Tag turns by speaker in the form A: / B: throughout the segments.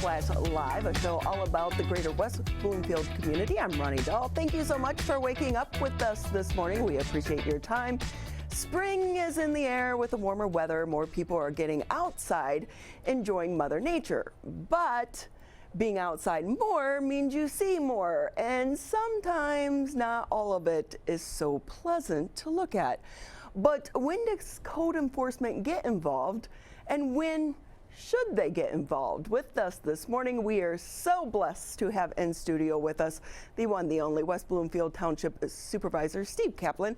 A: Live, a show all about the greater West Bloomfield community. I'm Ronnie Dahl. Thank you so much for waking up with us this morning. We appreciate your time. Spring is in the air with the warmer weather. More people are getting outside, enjoying Mother Nature. But being outside more means you see more, and sometimes not all of it is so pleasant to look at. But when does code enforcement get involved, and when should they get involved? With us this morning, we are so blessed to have in studio with us the one, the only West Bloomfield Township Supervisor Steve Kaplan.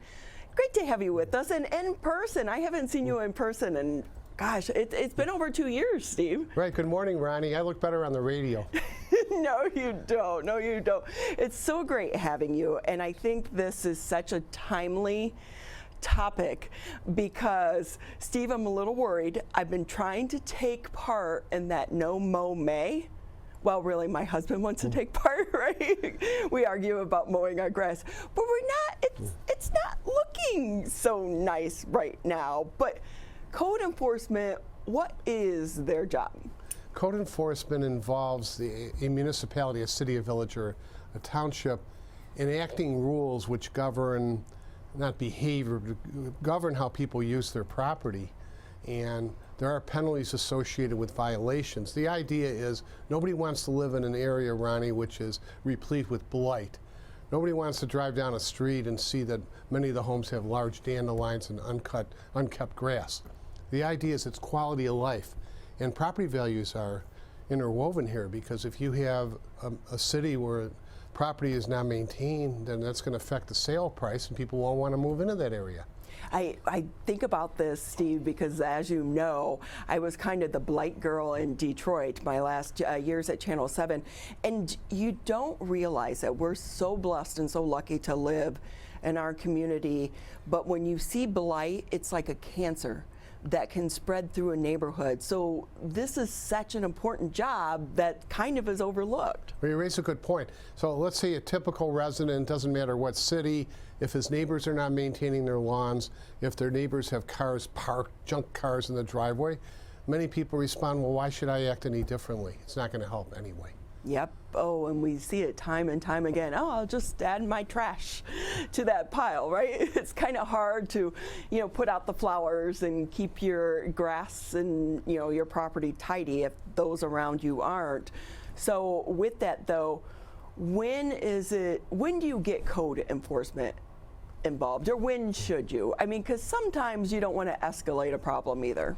A: Great to have you with us, and in person. I haven't seen you in person, and gosh, it's been over 2 years, Steve.
B: Right. Good morning, Ronnie. I look better on the radio.
A: No, you don't. No, you don't. It's so great having you, and I think this is such a timely topic because, Steve, I'm a little worried. I've been trying to take part in that no mow May. Well, really, my husband wants to take part, right? We argue about mowing our grass, but we're not, it's not looking so nice right now. But code enforcement, what is their job?
B: Code enforcement involves a municipality, a city, a village, or a township enacting rules which govern not behavior, but govern how people use their property. And there are penalties associated with violations. The idea is nobody wants to live in an area, Ronnie, which is replete with blight. Nobody wants to drive down a street and see that many of the homes have large dandelions and unkept grass. The idea is it's quality of life. And property values are interwoven here, because if you have a city where property is not maintained, then that's going to affect the sale price, and people won't want to move into that area.
A: I think about this, Steve, because as you know, I was kind of the blight girl in Detroit my last years at Channel 7, and you don't realize that we're so blessed and so lucky to live in our community, but when you see blight, it's like a cancer that can spread through a neighborhood. So this is such an important job that kind of is overlooked.
B: Well, you raise a good point. So let's say a typical resident, doesn't matter what city, if his neighbors are not maintaining their lawns, if their neighbors have cars parked, junk cars in the driveway, many people respond, well, why should I act any differently? It's not going to help anyway.
A: Yep. Oh, and we see it time and time again. Oh, I'll just add my trash to that pile, right? It's kind of hard to, put out the flowers and keep your grass and, your property tidy if those around you aren't. So with that, though, when do you get code enforcement involved, or when should you? I mean, because sometimes you don't want to escalate a problem either.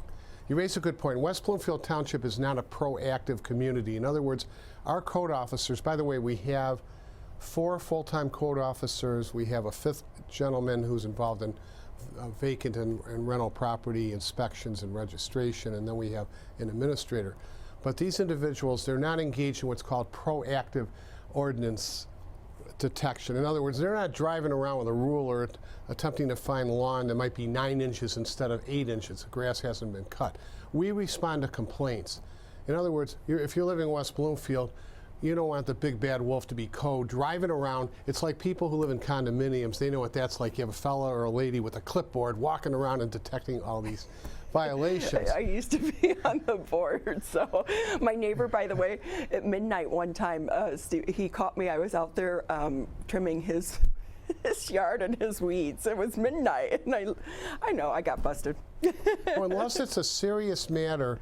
B: You raise a good point. West Bloomfield Township is not a proactive community. In other words, our code officers, by the way, we have 4 full-time code officers. We have a 5th gentleman who's involved in vacant and rental property inspections and registration, and then we have an administrator. But these individuals, they're not engaged in what's called proactive ordinance detection. In other words, they're not driving around with a ruler attempting to find lawn that might be 9 inches instead of 8 inches. The grass hasn't been cut. We respond to complaints. In other words, if you're living in West Bloomfield, you don't want the big bad wolf to be code driving around. It's like people who live in condominiums. They know what that's like. You have a fella or a lady with a clipboard walking around and detecting all these violations.
A: I used to be on the board. So my neighbor, by the way, at midnight one time, Steve, he caught me. I was out there trimming his yard and his weeds. It was midnight, and I know I got busted.
B: Well, unless it's a serious matter,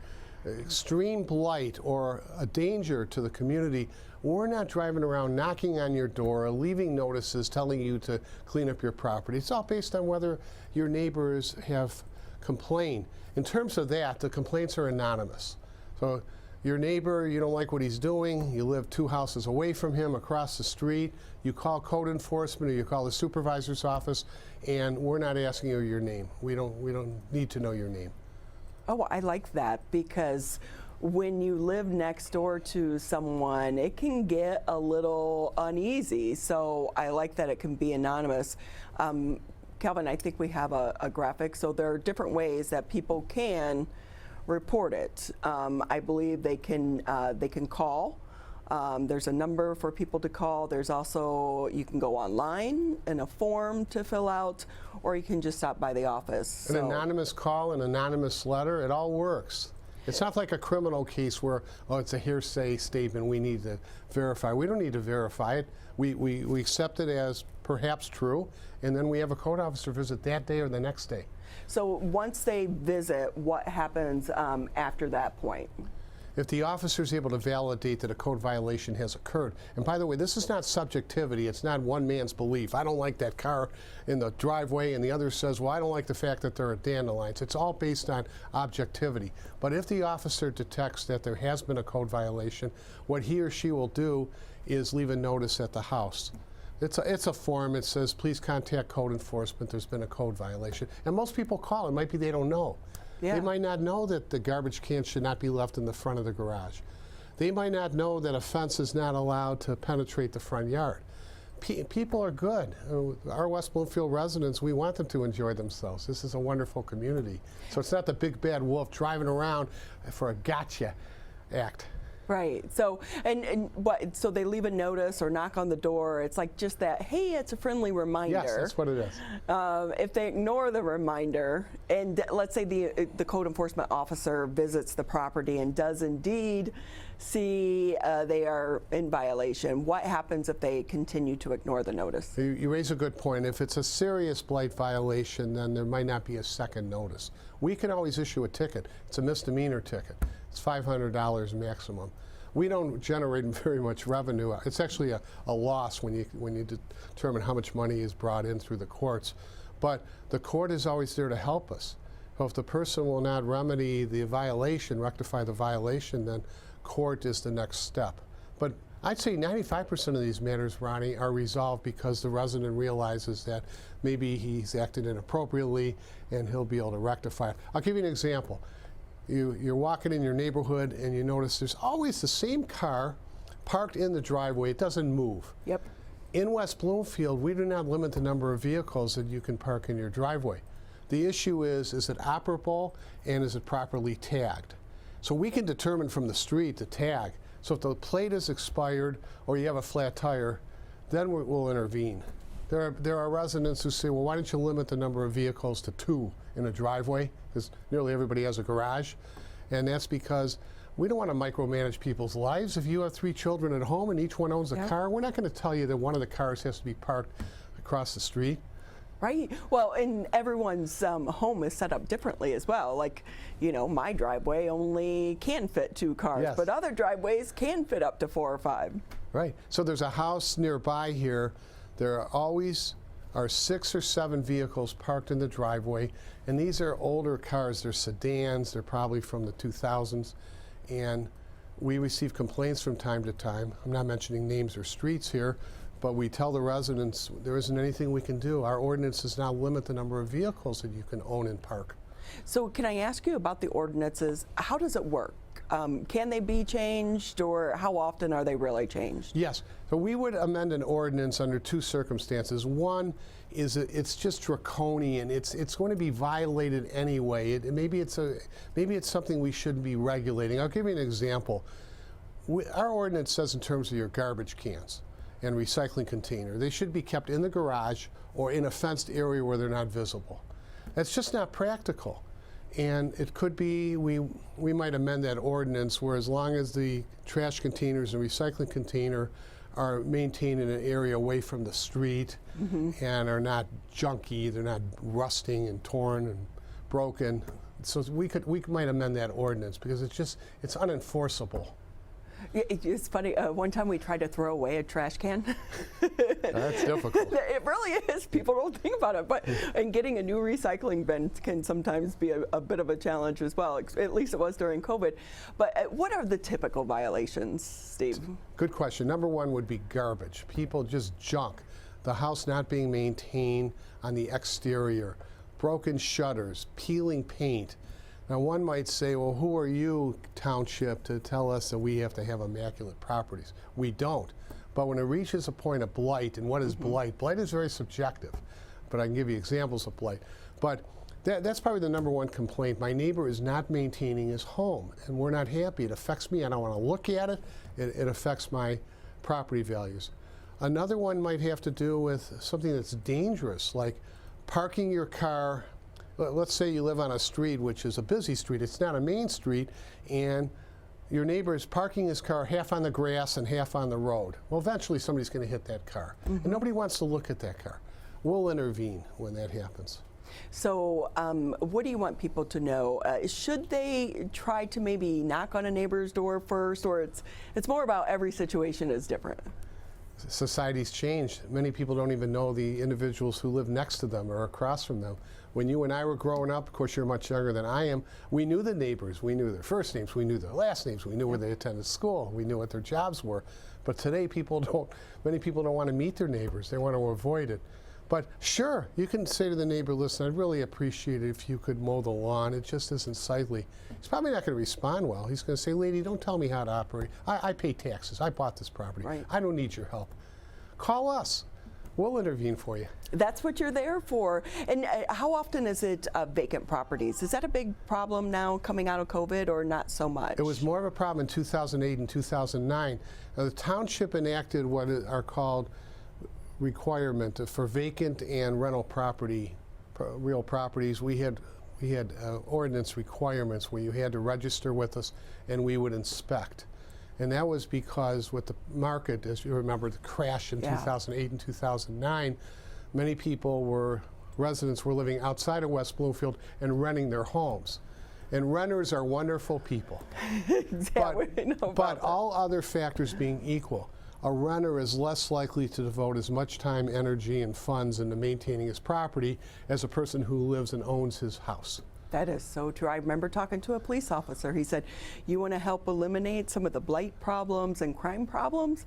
B: extreme blight or a danger to the community, we're not driving around knocking on your door, leaving notices telling you to clean up your property. It's all based on whether your neighbors have complained. In terms of that, the complaints are anonymous. So your neighbor, you don't like what he's doing, you live 2 houses away from him, across the street, you call code enforcement or you call the supervisor's office, and we're not asking you your name. We don't need to know your name.
A: Oh, I like that, because when you live next door to someone, it can get a little uneasy. So I like that it can be anonymous. Calvin, I think we have a graphic. So there are different ways that people can report it. I believe they can call. There's a number for people to call. There's also, you can go online and a form to fill out, or you can just stop by the office.
B: An anonymous call, an anonymous letter, it all works. It's not like a criminal case where, oh, it's a hearsay statement, we need to verify. We don't need to verify it. We accept it as perhaps true, and then we have a code officer visit that day or the next day.
A: So once they visit, what happens after that point?
B: If the officer is able to validate that a code violation has occurred, and by the way, this is not subjectivity, it's not one man's belief. I don't like that car in the driveway, and the other says, well, I don't like the fact that there are dandelions. It's all based on objectivity. But if the officer detects that there has been a code violation, what he or she will do is leave a notice at the house. It's a form. It says, please contact code enforcement, there's been a code violation. And most people call. It might be they don't know.
A: Yeah.
B: They might not know that the garbage can should not be left in the front of the garage. They might not know that a fence is not allowed to penetrate the front yard. People are good. Our West Bloomfield residents, we want them to enjoy themselves. This is a wonderful community. So it's not the big bad wolf driving around for a gotcha act.
A: Right. So so they leave a notice or knock on the door. It's like just that, hey, it's a friendly reminder.
B: Yes, that's what it is.
A: If they ignore the reminder, and let's say the code enforcement officer visits the property and does indeed see they are in violation, what happens if they continue to ignore the notice?
B: You raise a good point. If it's a serious blight violation, then there might not be a second notice. We can always issue a ticket. It's a misdemeanor ticket. It's $500 maximum. We don't generate very much revenue. It's actually a loss when you determine how much money is brought in through the courts. But the court is always there to help us. So if the person will not remedy the violation, rectify the violation, then court is the next step. But I'd say 95% of these matters, Ronnie, are resolved because the resident realizes that maybe he's acted inappropriately and he'll be able to rectify it. I'll give you an example. You're walking in your neighborhood and you notice there's always the same car parked in the driveway. It doesn't move.
A: Yep.
B: In West Bloomfield, we do not limit the number of vehicles that you can park in your driveway. The issue is it operable and is it properly tagged? So we can determine from the street the tag. So if the plate is expired or you have a flat tire, then we'll intervene. There are residents who say, well, why don't you limit the number of vehicles to 2 in a driveway? Because nearly everybody has a garage. And that's because we don't want to micromanage people's lives. If you have 3 children at home and each one owns a car, we're not going to tell you that one of the cars has to be parked across the street.
A: Right. Well, and everyone's home is set up differently as well. Like, you know, my driveway only can fit 2 cars,
B: Yes.
A: but other driveways can fit up to 4 or 5.
B: Right. So there's a house nearby here. There always are 6 or 7 vehicles parked in the driveway, and these are older cars. They're sedans. They're probably from the 2000s, and we receive complaints from time to time. I'm not mentioning names or streets here, but we tell the residents there isn't anything we can do. Our ordinance does not limit the number of vehicles that you can own and park.
A: So can I ask you about the ordinances? How does it work? Can they be changed, or how often are they really changed?
B: Yes. So we would amend an ordinance under 2 circumstances. One is it's just draconian. It's going to be violated anyway. Maybe it's something we shouldn't be regulating. I'll give you an example. Our ordinance says in terms of your garbage cans and recycling container, they should be kept in the garage or in a fenced area where they're not visible. That's just not practical. And it could be, we might amend that ordinance where as long as the trash containers and recycling container are maintained in an area away from the street and are not junky, they're not rusting and torn and broken. So we might amend that ordinance because it's unenforceable.
A: It's funny, one time we tried to throw away a trash can.
B: That's difficult.
A: It really is. People don't think about it. And getting a new recycling bin can sometimes be a bit of a challenge as well. At least it was during COVID. But what are the typical violations, Steve?
B: Good question. Number 1 would be garbage. People just junk. The house not being maintained on the exterior. Broken shutters, peeling paint. Now, one might say, well, who are you, Township, to tell us that we have to have immaculate properties? We don't. But when it reaches a point of blight, and what is blight? Blight is very subjective, but I can give you examples of blight. But that's probably the number 1 complaint. My neighbor is not maintaining his home, and we're not happy. It affects me. I don't want to look at it. It affects my property values. Another one might have to do with something that's dangerous, like parking your car let's say you live on a street which is a busy street. It's not a main street, and your neighbor is parking his car half on the grass and half on the road. Well, eventually somebody's going to hit that car, and nobody wants to look at that car. We'll intervene when that happens.
A: So what do you want people to know? Should they try to maybe knock on a neighbor's door first, or it's more about every situation is different?
B: Society's changed. Many people don't even know the individuals who live next to them or across from them. When you and I were growing up, of course you're much younger than I am, we knew the neighbors. We knew their first names, we knew their last names, we knew where they attended school, we knew what their jobs were. But today many people don't want to meet their neighbors, they want to avoid it. But sure, you can say to the neighbor, listen, I'd really appreciate it if you could mow the lawn. It just isn't sightly. He's probably not going to respond well. He's going to say, lady, don't tell me how to operate. I pay taxes. I bought this property.
A: Right.
B: I don't need your help. Call us. We'll intervene for you.
A: That's what you're there for. And how often is it vacant properties? Is that a big problem now coming out of COVID, or not so much?
B: It was more of a problem in 2008 and 2009. Now, the township enacted what are called requirement for vacant and rental property, real properties. We had ordinance requirements where you had to register with us and we would inspect. And that was because with the market, as you remember, the crash in 2008 and 2009, many residents were living outside of West Bloomfield and renting their homes. And renters are wonderful people.
A: Exactly.
B: But all other factors being equal, a renter is less likely to devote as much time, energy, and funds into maintaining his property as a person who lives and owns his house.
A: That is so true. I remember talking to a police officer. He said, you want to help eliminate some of the blight problems and crime problems?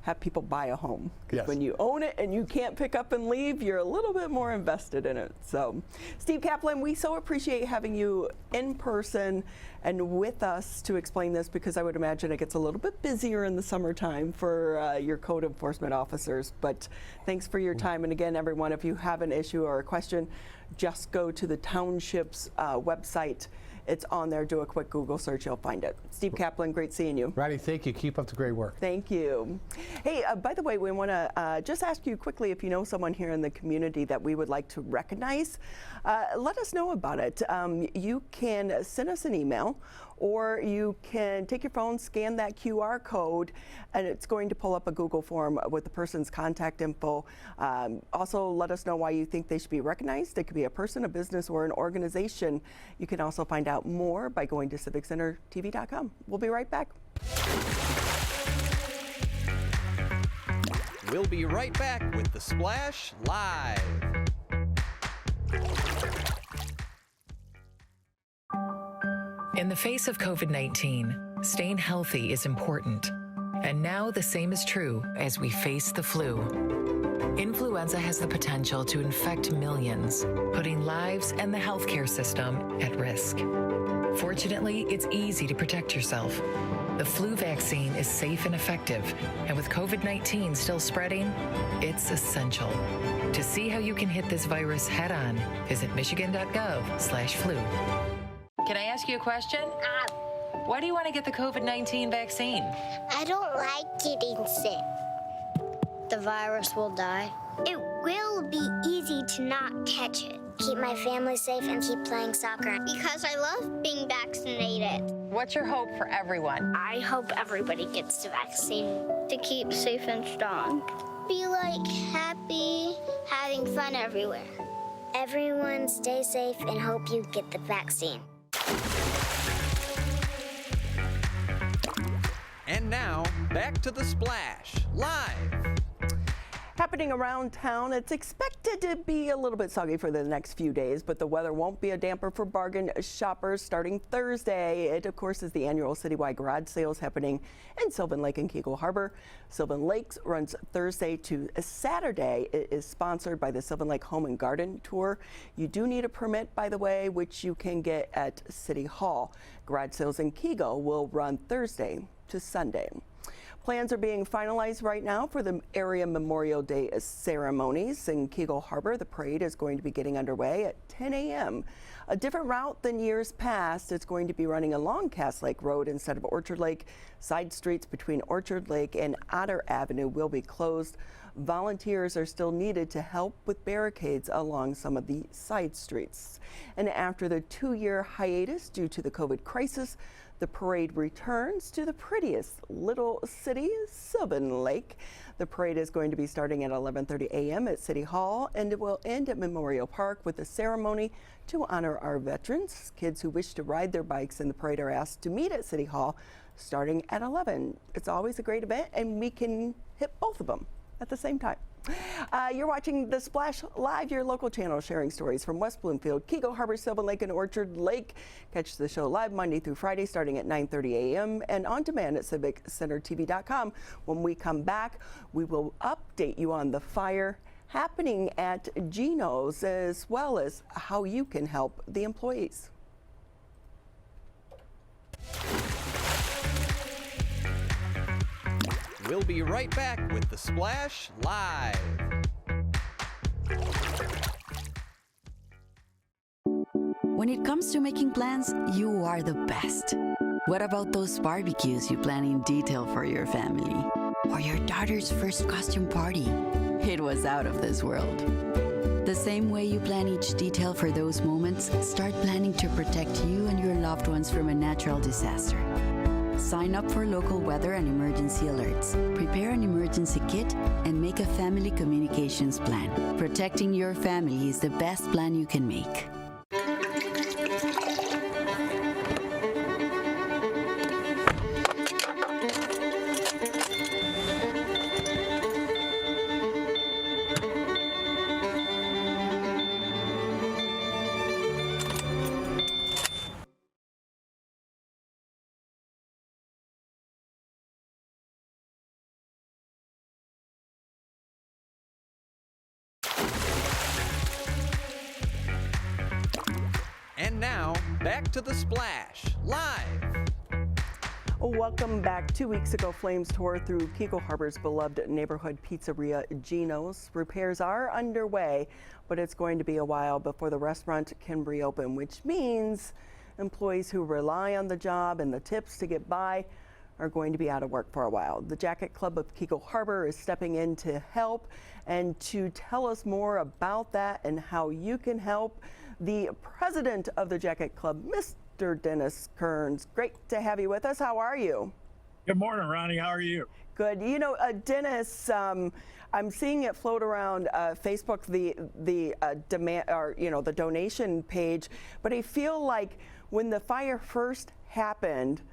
A: Have people buy a home. Because when you own it and you can't pick up and leave, you're a little bit more invested in it. So, Steve Kaplan, we so appreciate having you in person and with us to explain this, because I would imagine it gets a little bit busier in the summertime for your code enforcement officers. But thanks for your time. And again, everyone, if you have an issue or a question, just go to the township's website. It's on there. Do a quick Google search. You'll find it. Steve Kaplan, great seeing you.
B: Ronnie, thank you. Keep up the great work.
A: Thank you. Hey, by the way, we want to just ask you quickly if you know someone here in the community that we would like to recognize. Let us know about it. You can send us an email, or you can take your phone, scan that QR code, and it's going to pull up a Google form with the person's contact info. Also, let us know why you think they should be recognized. It could be a person, a business, or an organization. You can also find out more by going to civiccentertv.com. We'll be right back.
C: We'll be right back with The Splash Live.
D: In the face of COVID-19, staying healthy is important. And now the same is true as we face the flu. Influenza has the potential to infect millions, putting lives and the healthcare system at risk. Fortunately, it's easy to protect yourself. The flu vaccine is safe and effective, and with COVID-19 still spreading, it's essential. To see how you can hit this virus head-on, visit michigan.gov/flu. Can I ask you a question? Why do you want to get the COVID-19 vaccine?
E: I don't like getting sick. The virus will die. It will be easy to not catch it. Keep my family safe and keep playing soccer. Because I love being vaccinated.
D: What's your hope for everyone?
E: I hope everybody gets the vaccine. To keep safe and strong. Be like happy, having fun everywhere. Everyone stay safe and hope you get the vaccine.
C: And now, back to The Splash Live.
A: Happening around town, it's expected to be a little bit soggy for the next few days, but the weather won't be a damper for bargain shoppers starting Thursday. It, of course, is the annual citywide garage sales happening in Sylvan Lake and Keego Harbor. Sylvan Lakes runs Thursday to Saturday. It is sponsored by the Sylvan Lake Home and Garden Tour. You do need a permit, by the way, which you can get at City Hall. Garage sales in Keego will run Thursday to Sunday. Plans are being finalized right now for the area Memorial Day ceremonies. In Keego Harbor, the parade is going to be getting underway at 10 a.m. A different route than years past. It's going to be running along Cass Lake Road instead of Orchard Lake. Side streets between Orchard Lake and Otter Avenue will be closed. Volunteers are still needed to help with barricades along some of the side streets. And after the 2-year hiatus due to the COVID crisis, the parade returns to the prettiest little city, Sylvan Lake. The parade is going to be starting at 11:30 a.m. at City Hall, and it will end at Memorial Park with a ceremony to honor our veterans. Kids who wish to ride their bikes in the parade are asked to meet at City Hall starting at 11. It's always a great event, and we can hit both of them at the same time. You're watching The Splash Live, your local channel sharing stories from West Bloomfield, Keego, Harbor, Sylvan Lake, and Orchard Lake. Catch the show live Monday through Friday starting at 9:30 a.m. and on demand at civiccentertv.com. When we come back, we will update you on the fire happening at Gino's, as well as how you can help the employees.
C: We'll be right back with The Splash Live.
F: When it comes to making plans, you are the best. What about those barbecues you plan in detail for your family? Or your daughter's first costume party? It was out of this world. The same way you plan each detail for those moments, start planning to protect you and your loved ones from a natural disaster. Sign up for local weather and emergency alerts. Prepare an emergency kit and make a family communications plan. Protecting your family is the best plan you can make.
C: And now, back to The Splash Live.
A: Welcome back. 2 weeks ago, flames tore through Keego Harbor's beloved neighborhood pizzeria, Gino's. Repairs are underway, but it's going to be a while before the restaurant can reopen, which means employees who rely on the job and the tips to get by are going to be out of work for a while. The Jacket Club of Keego Harbor is stepping in to help, and to tell us more about that and how you can help, the president of the Jacket Club, Mr. Dennis Kearns. Great to have you with us. How are you?
G: Good morning, Ronnie. How are you?
A: Good. You know, Dennis, I'm seeing it float around Facebook, the demand, or the donation page. But I feel like when the fire first happened,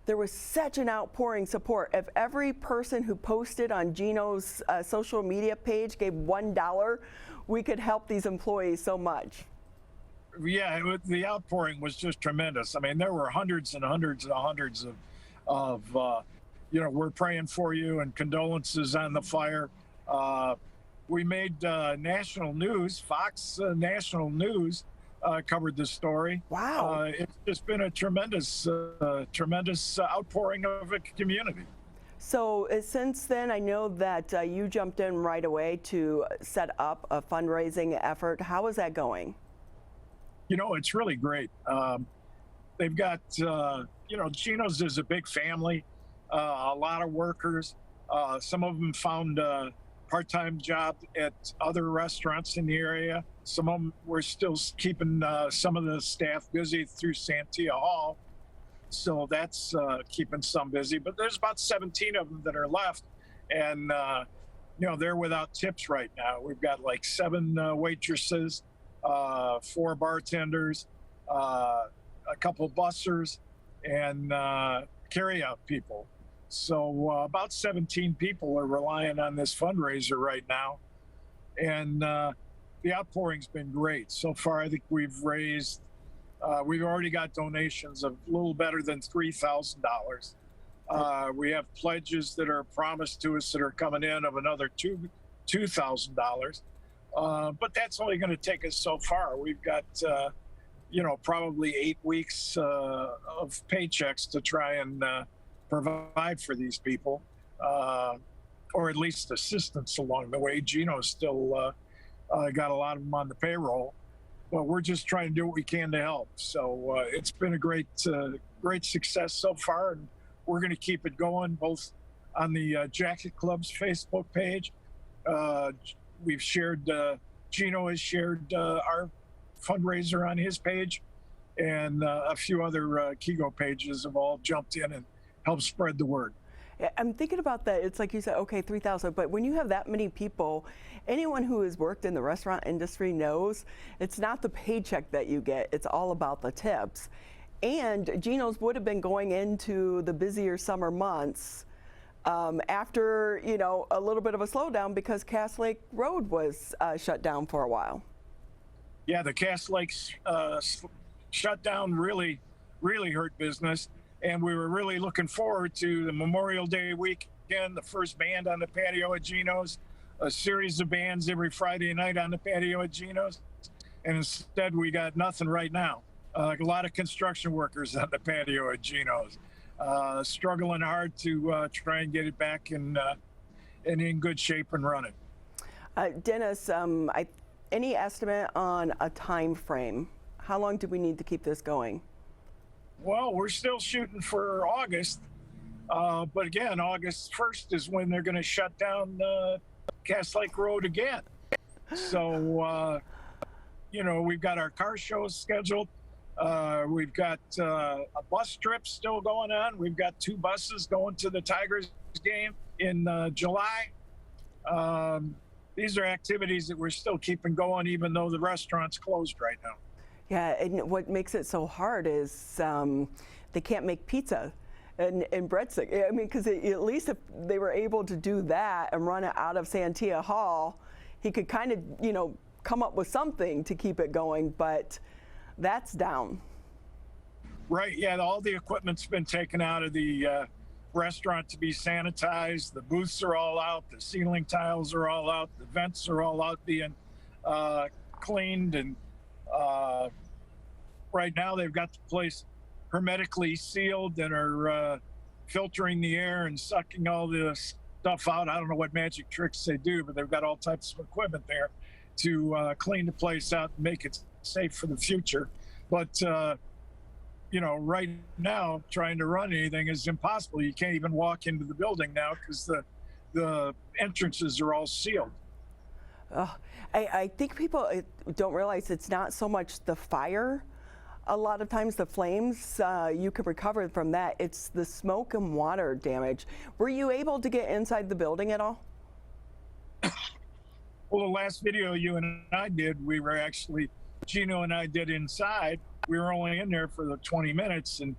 A: there was such an outpouring support. If every person who posted on Gino's social media page gave $1, we could help these employees so much.
G: Yeah, the outpouring was just tremendous. I mean, there were hundreds and hundreds and hundreds of we're praying for you and condolences on the fire. We made national news. Fox National News covered the story.
A: Wow.
G: It's just been a tremendous outpouring of a community.
A: So since then, I know that you jumped in right away to set up a fundraising effort. How is that going?
G: You know, it's really great. They've got, Gino's is a big family, a lot of workers. Some of them found part-time jobs at other restaurants in the area. Some of them were still keeping some of the staff busy through Santia Hall. So that's keeping some busy. But there's about 17 of them that are left. And, they're without tips right now. We've got like 7 waitresses, 4 bartenders, a couple bussers, and carry-out people. So about 17 people are relying on this fundraiser right now. And the outpouring's been great. So far, I think we've raised, we've already got donations of a little better than $3,000. We have pledges that are promised to us that are coming in of another $2,000. But that's only going to take us so far. We've got, probably 8 weeks of paychecks to try and provide for these people, or at least assistance along the way. Gino's still got a lot of them on the payroll, but we're just trying to do what we can to help. So it's been a great success so far, and we're going to keep it going both on the Jacket Club's Facebook page We've shared, Gino has shared our fundraiser on his page, and a few other Keego pages have all jumped in and helped spread the word.
A: I'm thinking about that. It's like you said, okay, 3,000, but when you have that many people, anyone who has worked in the restaurant industry knows it's not the paycheck that you get, it's all about the tips. And Gino's would have been going into the busier summer months after, you know, a little bit of a slowdown because Cass Lake Road was shut down for a while.
G: Yeah, the Cass Lake shutdown really hurt business. And we were really looking forward to the Memorial Day weekend, the first band on the patio at Gino's, a series of bands every Friday night on the patio at Gino's. And instead, we got nothing right now. Like a lot of construction workers on the patio at Gino's, struggling hard to try and get it back in good shape and running.
A: Dennis, any estimate on a time frame? How long do we need to keep this going?
G: Well, we're still shooting for August, but again, August 1st is when they're going to shut down Cass Lake Road again. So, you know, we've got our car shows scheduled. We've got a bus trip still going on. We've got 2 buses going to the Tigers game in July. These are activities that we're still keeping going, even though the restaurant's closed right now.
A: Yeah, and what makes it so hard is they can't make pizza and breadstick. I mean, because at least if they were able to do that and run it out of Santia Hall, he could kind of, you know, come up with something to keep it going, but that's down.
G: Right, yeah, all the equipment's been taken out of the restaurant to be sanitized. The booths are all out, the ceiling tiles are all out, the vents are all out being cleaned, and right now they've got the place hermetically sealed and are filtering the air and sucking all the stuff out. I don't know what magic tricks they do, but they've got all types of equipment there to clean the place out and make it safe for the future. But you know, right now trying to run anything is impossible. You can't even walk into the building now because the entrances are all sealed.
A: I think people don't realize it's not so much the fire. A lot of times the flames, you can recover from that. It's the smoke and water damage. Were you able to get inside the building at all?
G: Well, the last video you and I did, we were actually, Gino and I did inside. We were only in there for the 20 minutes. And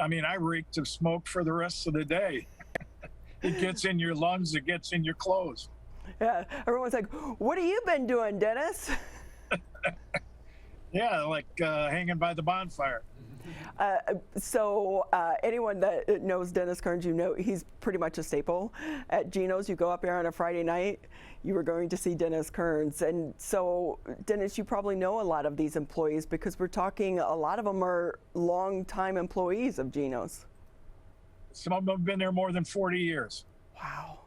G: I mean, I reeked of smoke for the rest of the day. It gets in your lungs, it gets in your clothes.
A: Yeah, everyone's like, what have you been doing, Dennis?
G: Yeah, like hanging by the bonfire.
A: So anyone that knows Dennis Kearns, you know he's pretty much a staple at Gino's. You go up there on a Friday night, you are going to see Dennis Kearns. And so, Dennis, you probably know a lot of these employees because we're talking, a lot of them are long-time employees of Gino's.
G: Some of them have been there more than 40 years.
A: Wow.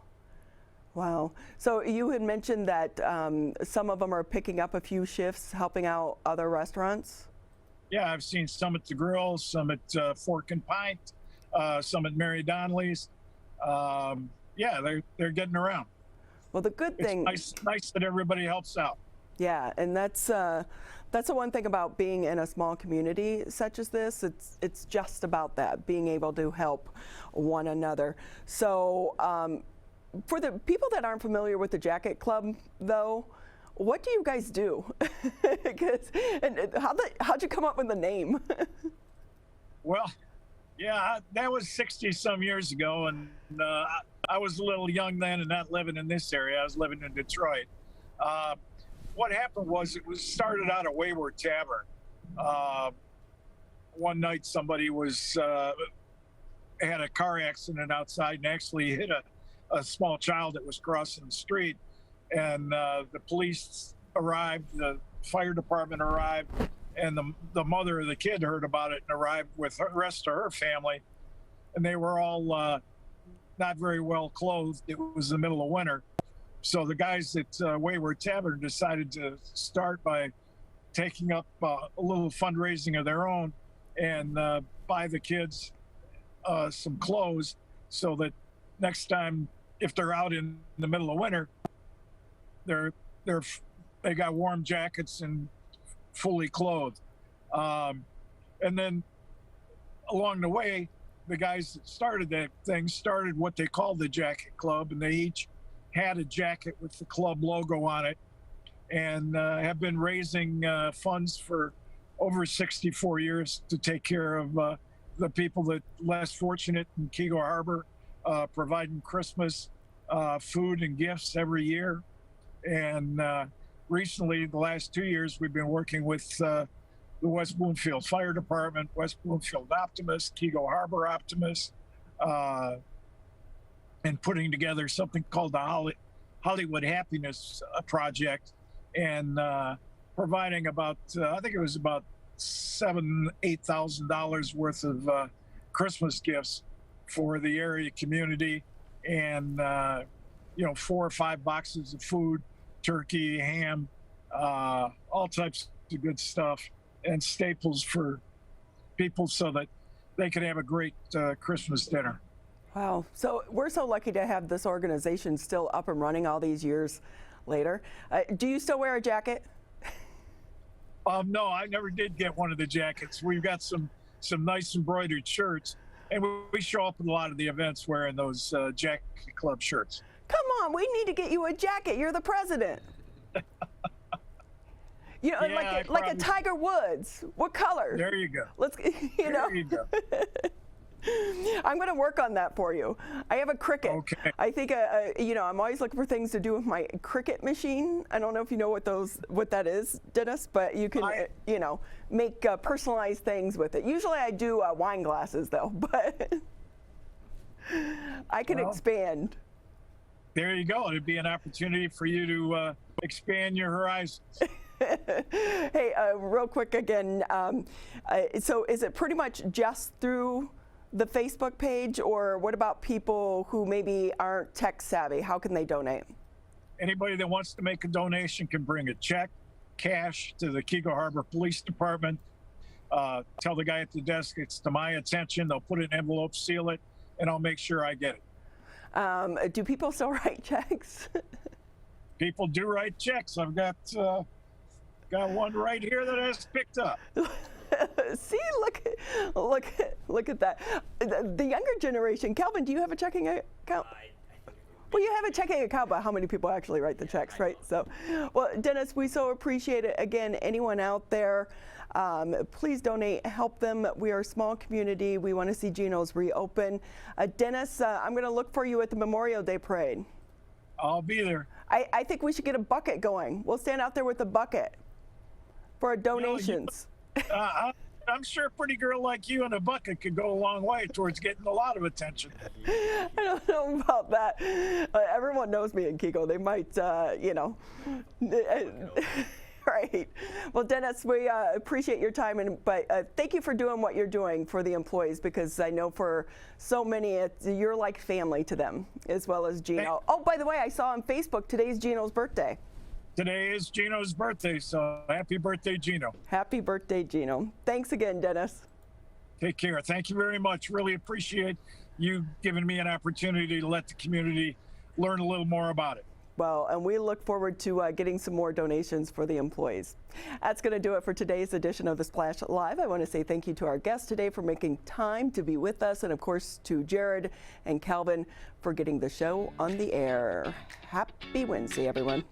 A: Wow. So you had mentioned that some of them are picking up a few shifts, helping out other restaurants.
G: Yeah, I've seen some at the Grill, some at Fork and Pint, some at Mary Donnelly's. Yeah, they're getting around.
A: Well, the good thing.
G: It's nice that everybody helps out.
A: Yeah, and that's the one thing about being in a small community such as this. It's just about that, being able to help one another. So for the people that aren't familiar with the Jacket Club, though, what do you guys do? and how'd you come up with the name?
G: Well, yeah, that was 60-some years ago, and I was a little young then and not living in this area. I was living in Detroit. What happened was it was started out a Wayward Tavern. One night somebody had a car accident outside and actually hit a small child that was crossing the street. And the police arrived, the fire department arrived, and the mother of the kid heard about it and arrived with the rest of her family. And they were all not very well clothed. It was the middle of winter. So the guys at Wayward Tavern decided to start by taking up a little fundraising of their own and buy the kids some clothes so that next time, if they're out in the middle of winter, they got warm jackets and fully clothed. And then along the way, the guys that started that thing started what they called the Jacket Club, and they each had a jacket with the club logo on it, and have been raising funds for over 64 years to take care of the people that less fortunate in Keego Harbor, providing Christmas food and gifts every year. And recently, the last 2 years, we've been working with the West Bloomfield Fire Department, West Bloomfield Optimist, Keego Harbor Optimist, and putting together something called the Hollywood Happiness Project, and providing about, I think it was about $8,000 worth of Christmas gifts for the area community, and 4 or 5 boxes of food, turkey, ham, all types of good stuff, and staples for people so that they could have a great Christmas dinner.
A: Wow. So we're so lucky to have this organization still up and running all these years later. Do you still wear a jacket?
G: No, I never did get one of the jackets. We've got some nice embroidered shirts, and we show up at a lot of the events wearing those Jacket Club shirts.
A: Come on, we need to get you a jacket. You're the president. Like a Tiger Woods. What color?
G: There you go.
A: Let's,
G: There you go.
A: I'm going to work on that for you. I have a Cricut.
G: Okay.
A: I think, I'm always looking for things to do with my Cricut machine. I don't know if you know what that is, Dennis, but you can, make personalized things with it. Usually I do wine glasses, though, but I can expand.
G: There you go. It'd be an opportunity for you to expand your horizons.
A: Hey, real quick again, so is it pretty much just through the Facebook page, or what about people who maybe aren't tech savvy? How can they donate?
G: Anybody that wants to make a donation can bring a check, cash to the Keego Harbor Police Department. Tell the guy at the desk it's to my attention. They'll put it in an envelope, seal it, and I'll make sure I get it.
A: Do people still write checks?
G: People do write checks. I've got one right here that has picked up.
A: See, look at that. The younger generation. Calvin, do you have a checking account? Well, you have a checking account, but how many people actually write the checks, right? So, well, Dennis, we so appreciate it. Again, anyone out there, please donate, help them. We are a small community. We want to see Gino's reopen. Dennis, I'm going to look for you at the Memorial Day Parade.
G: I'll be there.
A: I think we should get a bucket going. We'll stand out there with a bucket for our donations.
G: I'm sure a pretty girl like you in a bucket could go a long way towards getting a lot of attention.
A: I don't know about that. Everyone knows me in Keego. They might, Right. Well, Dennis, we appreciate your time, but thank you for doing what you're doing for the employees, because I know for so many, you're like family to them, as well as Gino. Oh, by the way, I saw on Facebook, today's Gino's birthday.
G: Today is Gino's birthday, so happy birthday, Gino.
A: Happy birthday, Gino. Thanks again, Dennis.
G: Take care. Thank you very much. Really appreciate you giving me an opportunity to let the community learn a little more about it.
A: Well, and we look forward to getting some more donations for the employees. That's going to do it for today's edition of The Splash Live. I want to say thank you to our guests today for making time to be with us, and of course to Jared and Calvin for getting the show on the air. Happy Wednesday, everyone.